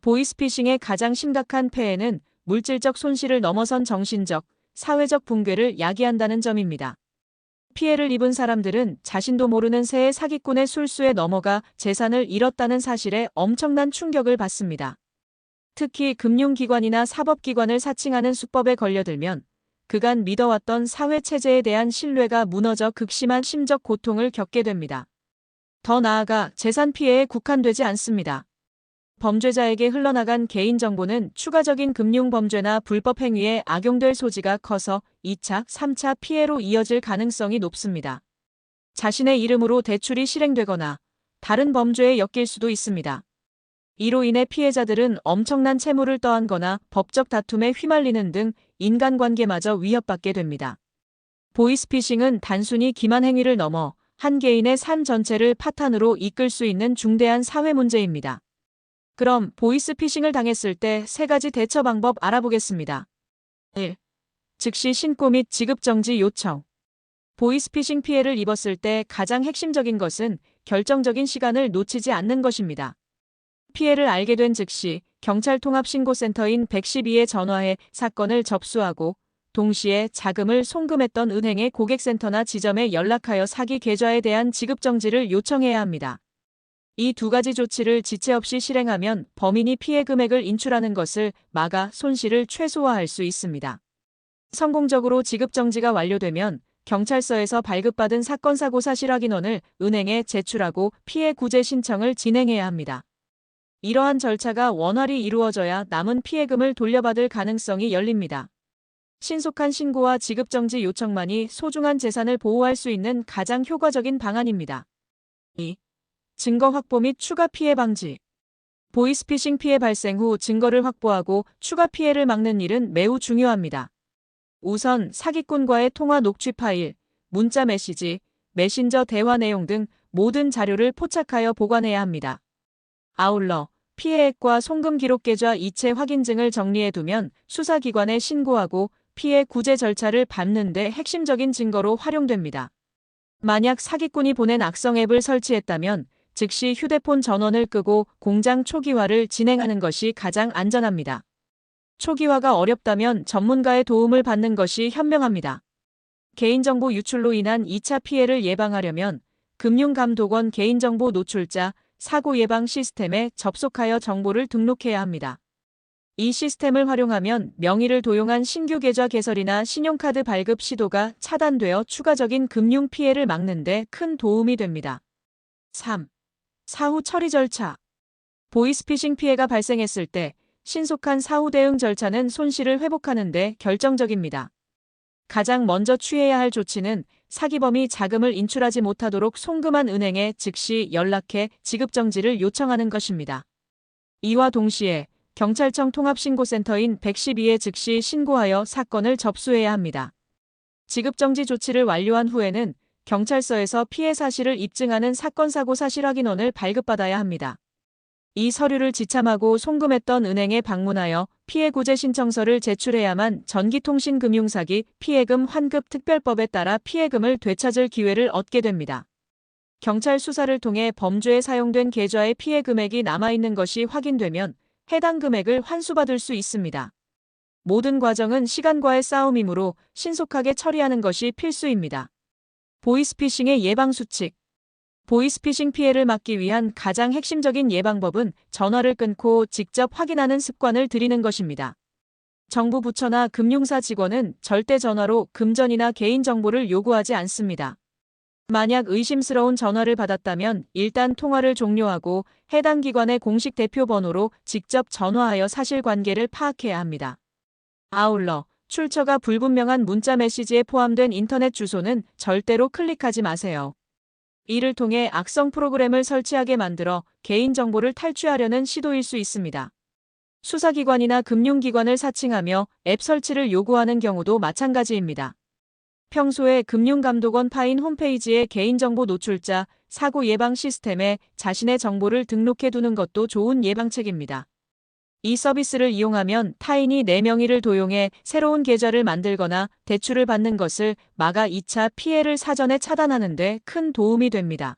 보이스피싱의 가장 심각한 폐해는 물질적 손실을 넘어선 정신적, 사회적 붕괴를 야기한다는 점입니다. 피해를 입은 사람들은 자신도 모르는 새의 사기꾼의 술수에 넘어가 재산을 잃었다는 사실에 엄청난 충격을 받습니다. 특히 금융기관이나 사법기관을 사칭하는 수법에 걸려들면 그간 믿어왔던 사회체제에 대한 신뢰가 무너져 극심한 심적 고통을 겪게 됩니다. 더 나아가 재산 피해에 국한되지 않습니다. 범죄자에게 흘러나간 개인정보는 추가적인 금융범죄나 불법 행위에 악용될 소지가 커서 2차, 3차 피해로 이어질 가능성이 높습니다. 자신의 이름으로 대출이 실행되거나 다른 범죄에 엮일 수도 있습니다. 이로 인해 피해자들은 엄청난 채무를 떠안거나 법적 다툼에 휘말리는 등 인간관계마저 위협받게 됩니다. 보이스피싱은 단순히 기만 행위를 넘어 한 개인의 삶 전체를 파탄으로 이끌 수 있는 중대한 사회 문제입니다. 그럼 보이스피싱을 당했을 때 3가지 대처 방법 알아보겠습니다. 1. 즉시 신고 및 지급정지 요청. 보이스피싱 피해를 입었을 때 가장 핵심적인 것은 결정적인 시간을 놓치지 않는 것입니다. 피해를 알게 된 즉시 경찰 통합신고센터인 112에 전화해 사건을 접수하고 동시에 자금을 송금했던 은행의 고객센터나 지점에 연락하여 사기 계좌에 대한 지급정지를 요청해야 합니다. 이 2가지 조치를 지체 없이 실행하면 범인이 피해 금액을 인출하는 것을 막아 손실을 최소화할 수 있습니다. 성공적으로 지급정지가 완료되면 경찰서에서 발급받은 사건 사고 사실 확인원을 은행에 제출하고 피해 구제 신청을 진행해야 합니다. 이러한 절차가 원활히 이루어져야 남은 피해금을 돌려받을 가능성이 열립니다. 신속한 신고와 지급정지 요청만이 소중한 재산을 보호할 수 있는 가장 효과적인 방안입니다. 2. 증거 확보 및 추가 피해 방지. 보이스피싱 피해 발생 후 증거를 확보하고 추가 피해를 막는 일은 매우 중요합니다. 우선 사기꾼과의 통화 녹취 파일, 문자 메시지, 메신저 대화 내용 등 모든 자료를 포착하여 보관해야 합니다. 아울러 피해액과 송금 기록 계좌 이체 확인증을 정리해두면 수사기관에 신고하고 피해 구제 절차를 밟는 데 핵심적인 증거로 활용됩니다. 만약 사기꾼이 보낸 악성 앱을 설치했다면 즉시 휴대폰 전원을 끄고 공장 초기화를 진행하는 것이 가장 안전합니다. 초기화가 어렵다면 전문가의 도움을 받는 것이 현명합니다. 개인정보 유출로 인한 2차 피해를 예방하려면 금융감독원 개인정보 노출자 사고 예방 시스템에 접속하여 정보를 등록해야 합니다. 이 시스템을 활용하면 명의를 도용한 신규 계좌 개설이나 신용카드 발급 시도가 차단되어 추가적인 금융 피해를 막는 데 큰 도움이 됩니다. 3. 사후 처리 절차. 보이스피싱 피해가 발생했을 때 신속한 사후 대응 절차는 손실을 회복하는 데 결정적입니다. 가장 먼저 취해야 할 조치는 사기범이 자금을 인출하지 못하도록 송금한 은행에 즉시 연락해 지급정지를 요청하는 것입니다. 이와 동시에 경찰청 통합신고센터인 112에 즉시 신고하여 사건을 접수해야 합니다. 지급정지 조치를 완료한 후에는 경찰서에서 피해 사실을 입증하는 사건 사고 사실 확인원을 발급받아야 합니다. 이 서류를 지참하고 송금했던 은행에 방문하여 피해 구제 신청서를 제출해야만 전기통신금융사기 피해금 환급 특별법에 따라 피해금을 되찾을 기회를 얻게 됩니다. 경찰 수사를 통해 범죄에 사용된 계좌의 피해 금액이 남아있는 것이 확인되면 해당 금액을 환수받을 수 있습니다. 모든 과정은 시간과의 싸움이므로 신속하게 처리하는 것이 필수입니다. 보이스피싱의 예방수칙. 보이스피싱 피해를 막기 위한 가장 핵심적인 예방법은 전화를 끊고 직접 확인하는 습관을 들이는 것입니다. 정부 부처나 금융사 직원은 절대 전화로 금전이나 개인정보를 요구하지 않습니다. 만약 의심스러운 전화를 받았다면 일단 통화를 종료하고 해당 기관의 공식 대표 번호로 직접 전화하여 사실관계를 파악해야 합니다. 아울러 출처가 불분명한 문자 메시지에 포함된 인터넷 주소는 절대로 클릭하지 마세요. 이를 통해 악성 프로그램을 설치하게 만들어 개인정보를 탈취하려는 시도일 수 있습니다. 수사기관이나 금융기관을 사칭하며 앱 설치를 요구하는 경우도 마찬가지입니다. 평소에 금융감독원 파인 홈페이지에 개인정보 노출자 사고 예방 시스템에 자신의 정보를 등록해 두는 것도 좋은 예방책입니다. 이 서비스를 이용하면 타인이 내 명의를 도용해 새로운 계좌를 만들거나 대출을 받는 것을 막아 2차 피해를 사전에 차단하는 데 큰 도움이 됩니다.